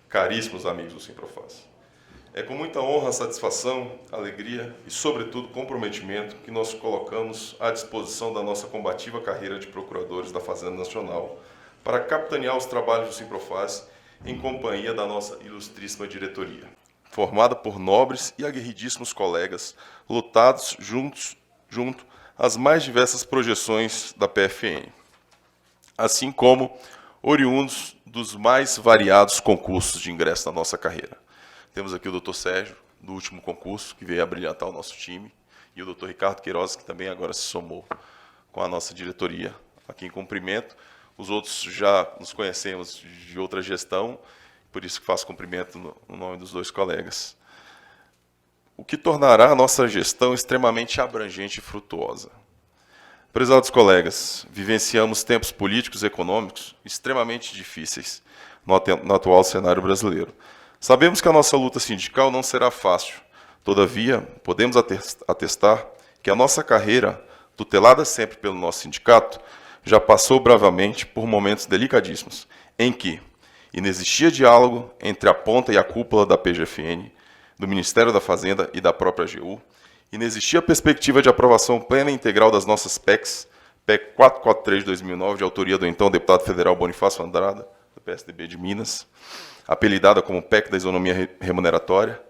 caríssimos amigos do Simprofaz. É com muita honra, satisfação, alegria e, sobretudo, comprometimento que nós colocamos à disposição da nossa combativa carreira de procuradores da Fazenda Nacional para capitanear os trabalhos do Simprofaz em companhia da nossa ilustríssima diretoria, formada por nobres e aguerridíssimos colegas, lutados junto às mais diversas projeções da PFN, assim como oriundos dos mais variados concursos de ingresso na nossa carreira. Temos aqui o Dr. Sérgio, do último concurso, que veio a brilhantar o nosso time, e o Dr. Ricardo Queiroz, que também agora se somou com a nossa diretoria aqui em cumprimento. Os outros já nos conhecemos de outra gestão, por isso que faço cumprimento no nome dos dois colegas. O que tornará a nossa gestão extremamente abrangente e frutuosa. Prezados colegas, vivenciamos tempos políticos e econômicos extremamente difíceis no atual cenário brasileiro. Sabemos que a nossa luta sindical não será fácil. Todavia, podemos atestar que a nossa carreira, tutelada sempre pelo nosso sindicato, já passou bravamente por momentos delicadíssimos, em que inexistia diálogo entre a ponta e a cúpula da PGFN, do Ministério da Fazenda e da própria AGU, inexistia perspectiva de aprovação plena e integral das nossas PECs, PEC 443 de 2009, de autoria do então deputado federal Bonifácio Andrada, do PSDB de Minas, apelidada como PEC da isonomia remuneratória,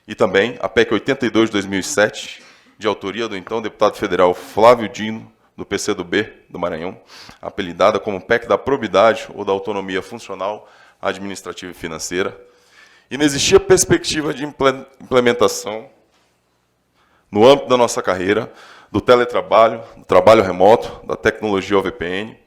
e também a PEC 82 de 2007, de autoria do então deputado federal Flávio Dino, do PCdoB do Maranhão, apelidada como PEC da probidade ou da autonomia funcional, administrativa e financeira. Inexistia perspectiva de implementação, no âmbito da nossa carreira, do teletrabalho, do trabalho remoto, da tecnologia OVPN.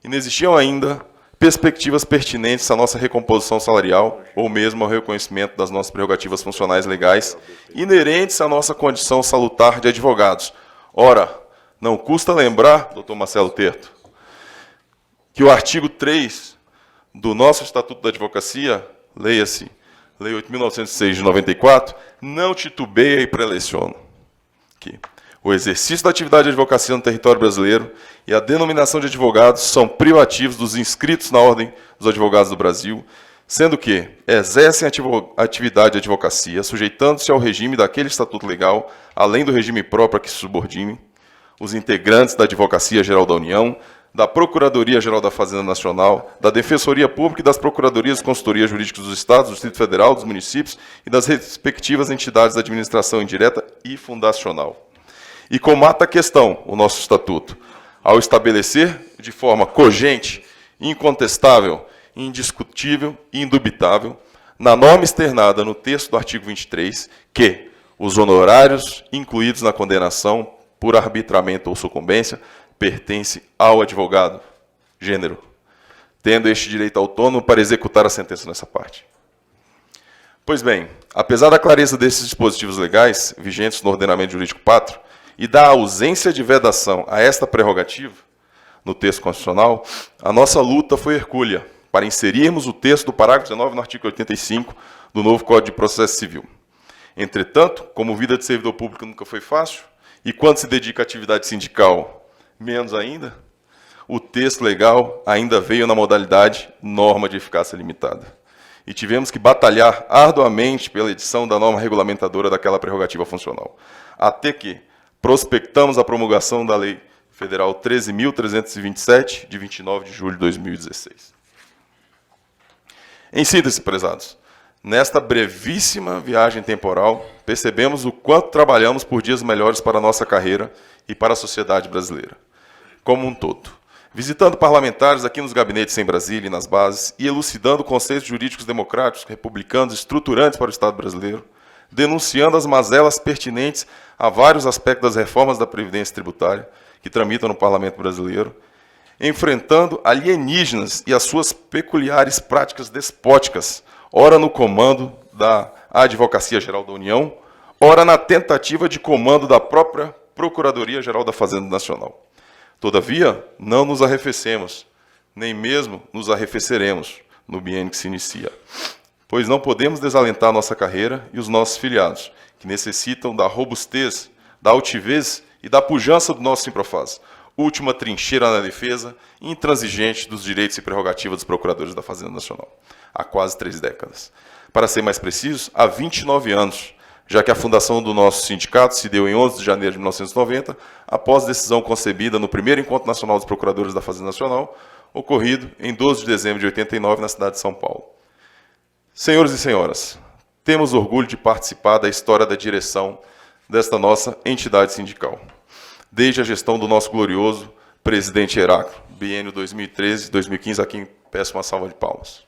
Inexistiam ainda perspectivas pertinentes à nossa recomposição salarial ou mesmo ao reconhecimento das nossas prerrogativas funcionais legais inerentes à nossa condição salutar de advogados. Ora, não custa lembrar, doutor Marcelo Terto, que o artigo 3 do nosso Estatuto da Advocacia, leia-se, Lei 8.906 de 94, não titubeia e preleciona que o exercício da atividade de advocacia no território brasileiro e a denominação de advogados são privativos dos inscritos na Ordem dos Advogados do Brasil, sendo que exercem atividade de advocacia, sujeitando-se ao regime daquele estatuto legal, além do regime próprio a que se subordinem, os integrantes da Advocacia Geral da União, da Procuradoria Geral da Fazenda Nacional, da Defensoria Pública e das Procuradorias e Consultorias Jurídicas dos Estados, do Distrito Federal, dos municípios e das respectivas entidades da administração indireta e fundacional. E comata a questão, o nosso Estatuto, ao estabelecer de forma cogente, incontestável, indiscutível e indubitável, na norma externada no texto do artigo 23, que os honorários incluídos na condenação por arbitramento ou sucumbência pertence ao advogado, gênero, tendo este direito autônomo para executar a sentença nessa parte. Pois bem, apesar da clareza desses dispositivos legais vigentes no ordenamento jurídico pátrio e da ausência de vedação a esta prerrogativa no texto constitucional, a nossa luta foi hercúlea para inserirmos o texto do parágrafo 19 no artigo 85 do novo Código de Processo Civil. Entretanto, como vida de servidor público nunca foi fácil, e quando se dedica à atividade sindical, menos ainda, o texto legal ainda veio na modalidade norma de eficácia limitada. E tivemos que batalhar arduamente pela edição da norma regulamentadora daquela prerrogativa funcional, até que prospectamos a promulgação da Lei Federal 13.327, de 29 de julho de 2016. Em síntese, prezados, nesta brevíssima viagem temporal, percebemos o quanto trabalhamos por dias melhores para a nossa carreira e para a sociedade brasileira, como um todo, visitando parlamentares aqui nos gabinetes em Brasília e nas bases e elucidando conceitos jurídicos democráticos, republicanos, estruturantes para o Estado brasileiro, denunciando as mazelas pertinentes a vários aspectos das reformas da Previdência Tributária que tramitam no Parlamento brasileiro, enfrentando alienígenas e as suas peculiares práticas despóticas, ora no comando da Advocacia Geral da União, ora na tentativa de comando da própria Procuradoria-Geral da Fazenda Nacional. Todavia, não nos arrefecemos, nem mesmo nos arrefeceremos no biênio que se inicia, pois não podemos desalentar nossa carreira e os nossos filiados, que necessitam da robustez, da altivez e da pujança do nosso Simprofaz, última trincheira na defesa e intransigente dos direitos e prerrogativas dos procuradores da Fazenda Nacional, há quase 3 décadas. Para ser mais preciso, há 29 anos, já que a fundação do nosso sindicato se deu em 11 de janeiro de 1990, após decisão concebida no primeiro Encontro Nacional dos Procuradores da Fazenda Nacional, ocorrido em 12 de dezembro de 89, na cidade de São Paulo. Senhores e senhoras, temos orgulho de participar da história da direção desta nossa entidade sindical, desde a gestão do nosso glorioso presidente Heráclito, biênio 2013-2015, a quem peço uma salva de palmas.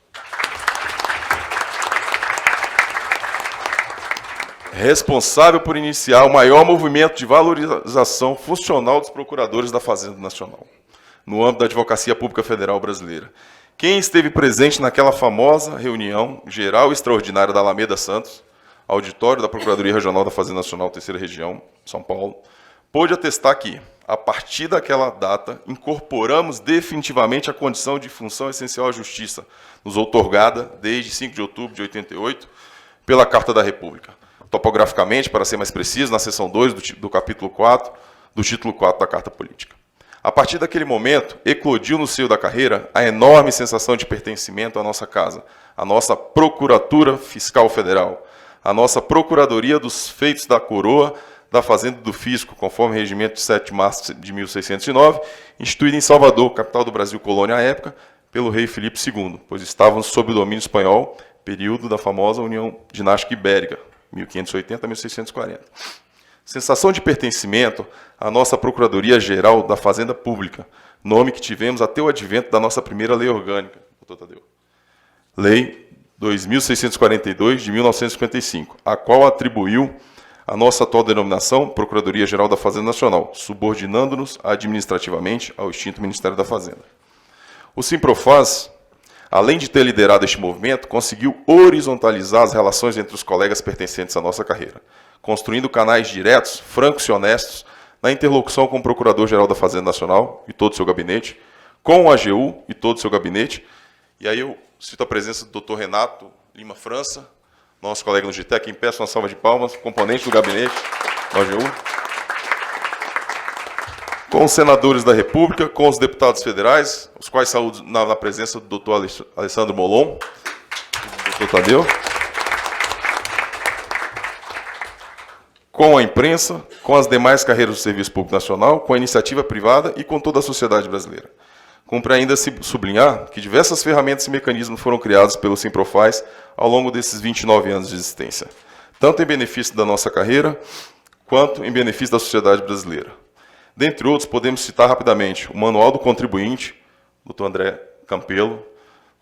Responsável por iniciar o maior movimento de valorização funcional dos procuradores da Fazenda Nacional, no âmbito da Advocacia Pública Federal Brasileira. Quem esteve presente naquela famosa reunião geral e extraordinária da Alameda Santos, auditório da Procuradoria Regional da Fazenda Nacional, 3ª Região, São Paulo, pôde atestar que, a partir daquela data, incorporamos definitivamente a condição de função essencial à Justiça, nos outorgada desde 5 de outubro de 88, pela Carta da República. Topograficamente, para ser mais preciso, na seção 2 do capítulo 4, do título 4 da Carta Política. A partir daquele momento, eclodiu no seio da carreira a enorme sensação de pertencimento à nossa casa, à nossa Procuratura Fiscal Federal, à nossa Procuradoria dos Feitos da Coroa da Fazenda do Fisco, conforme o regimento de 7 de março de 1609, instituído em Salvador, capital do Brasil colônia à época, pelo rei Filipe II, pois estávamos sob o domínio espanhol, período da famosa União Dinástica Ibérica, 1580 a 1640. Sensação de pertencimento à nossa Procuradoria-Geral da Fazenda Pública, nome que tivemos até o advento da nossa primeira lei orgânica, doutor Tadeu. Lei 2.642, de 1955, a qual atribuiu a nossa atual denominação, Procuradoria-Geral da Fazenda Nacional, subordinando-nos administrativamente ao extinto Ministério da Fazenda. O Simprofaz, além de ter liderado este movimento, conseguiu horizontalizar as relações entre os colegas pertencentes à nossa carreira, construindo canais diretos, francos e honestos, na interlocução com o Procurador-Geral da Fazenda Nacional e todo o seu gabinete, com o AGU e todo o seu gabinete. E aí eu cito a presença do Dr. Renato Lima França, nosso colega no GTEC, quem peço uma salva de palmas, componente do gabinete do AGU, com os senadores da República, com os deputados federais, os quais saúdo na presença do Dr. Alessandro Molon, do Dr. Tadeu, com a imprensa, com as demais carreiras do Serviço Público Nacional, com a iniciativa privada e com toda a sociedade brasileira. Cumpre ainda sublinhar que diversas ferramentas e mecanismos foram criados pelo Simprofaz ao longo desses 29 anos de existência, tanto em benefício da nossa carreira, quanto em benefício da sociedade brasileira. Dentre outros, podemos citar rapidamente o Manual do Contribuinte, Dr. André Campelo,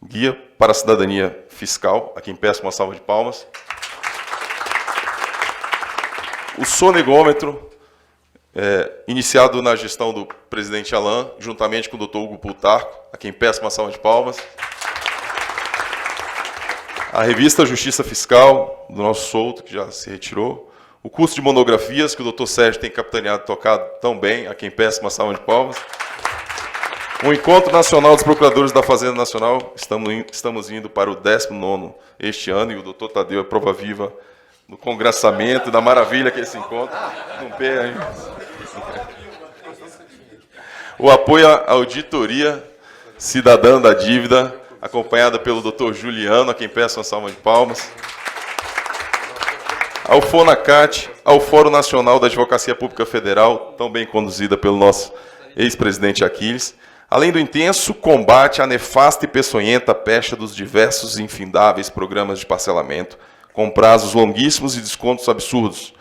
Guia para a Cidadania Fiscal, a quem peço uma salva de palmas. O sonegômetro, iniciado na gestão do presidente Alain, juntamente com o Dr. Hugo Plutarco, a quem peço uma salva de palmas. A revista Justiça Fiscal, do nosso Souto, que já se retirou. O curso de monografias, que o Dr. Sérgio tem capitaneado e tocado tão bem, a quem peço uma salva de palmas. O Encontro Nacional dos Procuradores da Fazenda Nacional, estamos indo para o 19º este ano, e o Dr. Tadeu é prova viva do congressamento, da maravilha que é esse encontro. Não perde, hein? O apoio à auditoria cidadã da dívida, acompanhada pelo Dr. Juliano, a quem peço uma salva de palmas. Ao FONACAT, ao Fórum Nacional da Advocacia Pública Federal, tão bem conduzida pelo nosso ex-presidente Aquiles, além do intenso combate à nefasta e peçonhenta pecha dos diversos e infindáveis programas de parcelamento, com prazos longuíssimos e descontos absurdos.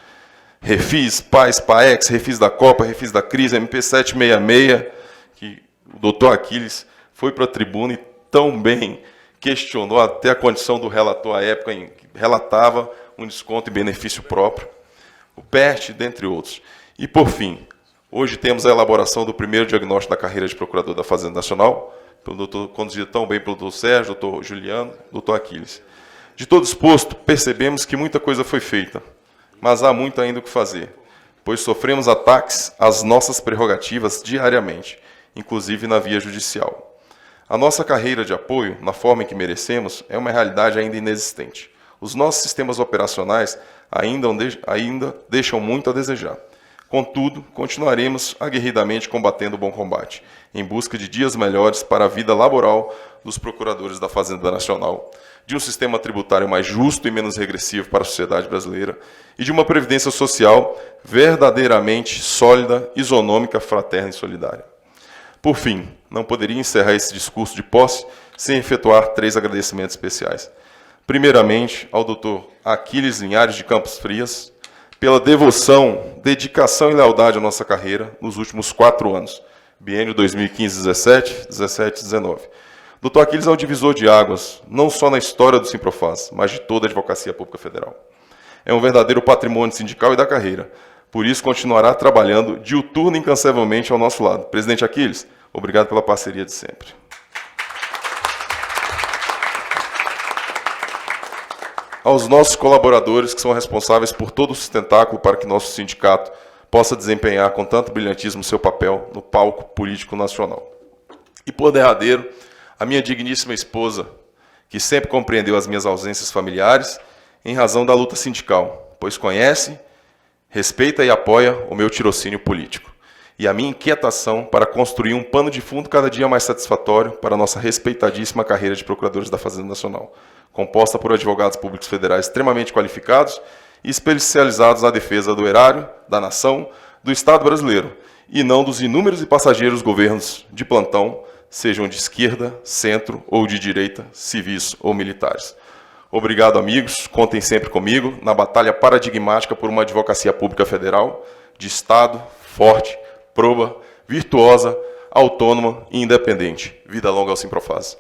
Refis, PAES, PAEX, Refis da Copa, Refis da Crise, MP 766, que o doutor Aquiles foi para a tribuna e tão bem questionou até a condição do relator à época, em que relatava um desconto e benefício próprio, o PERT, dentre outros. E, por fim, hoje temos a elaboração do primeiro diagnóstico da carreira de procurador da Fazenda Nacional, conduzido tão bem pelo doutor Sérgio, doutor Juliano, doutor Aquiles. De todo exposto, percebemos que muita coisa foi feita, mas há muito ainda o que fazer, pois sofremos ataques às nossas prerrogativas diariamente, inclusive na via judicial. A nossa carreira de apoio, na forma em que merecemos, é uma realidade ainda inexistente. Os nossos sistemas operacionais ainda deixam muito a desejar. Contudo, continuaremos aguerridamente combatendo o bom combate, em busca de dias melhores para a vida laboral dos procuradores da Fazenda Nacional, de um sistema tributário mais justo e menos regressivo para a sociedade brasileira e de uma previdência social verdadeiramente sólida, isonômica, fraterna e solidária. Por fim, não poderia encerrar esse discurso de posse sem efetuar 3 agradecimentos especiais. Primeiramente, ao Dr. Aquiles Linhares de Campos Frias, pela devoção, dedicação e lealdade à nossa carreira nos últimos 4 anos, biênio 2015-17, 17-19. Dr. Aquiles é o divisor de águas, não só na história do Simprofaz, mas de toda a Advocacia Pública Federal. É um verdadeiro patrimônio sindical e da carreira, por isso continuará trabalhando diuturno e incansavelmente ao nosso lado. Presidente Aquiles, obrigado pela parceria de sempre. Aos nossos colaboradores que são responsáveis por todo o sustentáculo para que nosso sindicato possa desempenhar com tanto brilhantismo seu papel no palco político nacional. E por derradeiro, a minha digníssima esposa, que sempre compreendeu as minhas ausências familiares em razão da luta sindical, pois conhece, respeita e apoia o meu tirocínio político e a minha inquietação para construir um pano de fundo cada dia mais satisfatório para a nossa respeitadíssima carreira de procuradores da Fazenda Nacional, composta por advogados públicos federais extremamente qualificados e especializados na defesa do erário, da nação, do Estado brasileiro, e não dos inúmeros e passageiros governos de plantão, sejam de esquerda, centro ou de direita, civis ou militares. Obrigado, amigos. Contem sempre comigo na batalha paradigmática por uma advocacia pública federal, de Estado, forte, proba, virtuosa, autônoma e independente. Vida longa ao Simprofaz.